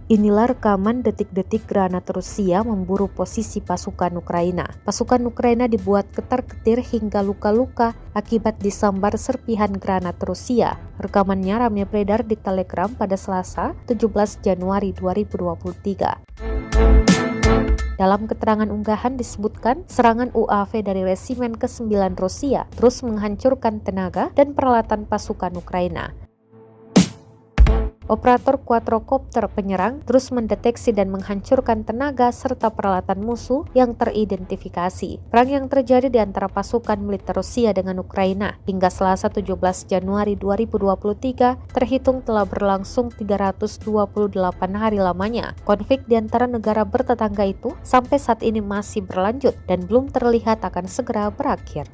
Inilah rekaman detik-detik granat Rusia memburu posisi pasukan Ukraina. Pasukan Ukraina dibuat ketar-ketir hingga luka-luka akibat disambar serpihan granat Rusia. Rekamannya ramai beredar di Telegram pada Selasa, 17 Januari 2023. Dalam keterangan unggahan disebutkan, serangan UAV dari Resimen ke-9 Rusia terus menghancurkan tenaga dan peralatan pasukan Ukraina. Operator quadrocopter penyerang terus mendeteksi dan menghancurkan tenaga serta peralatan musuh yang teridentifikasi. Perang yang terjadi di antara pasukan militer Rusia dengan Ukraina hingga Selasa 17 Januari 2023 terhitung telah berlangsung 328 hari lamanya. Konflik di antara negara bertetangga itu sampai saat ini masih berlanjut dan belum terlihat akan segera berakhir.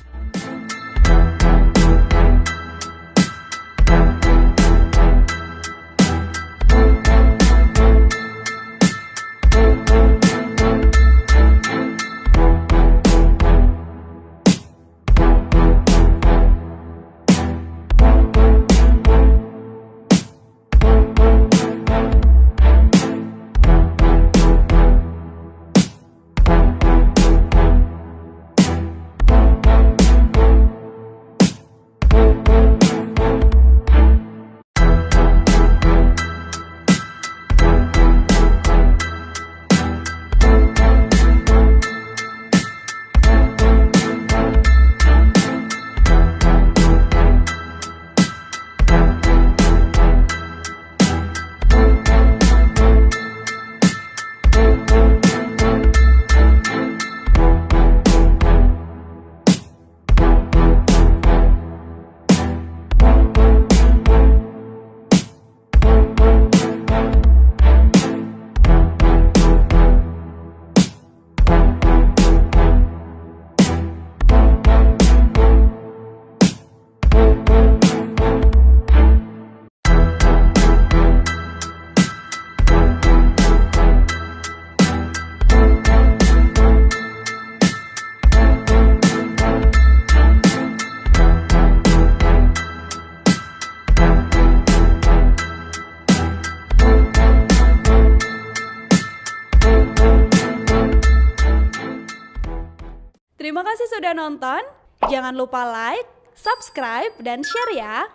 Terima kasih sudah nonton. Jangan lupa like, subscribe, dan share ya.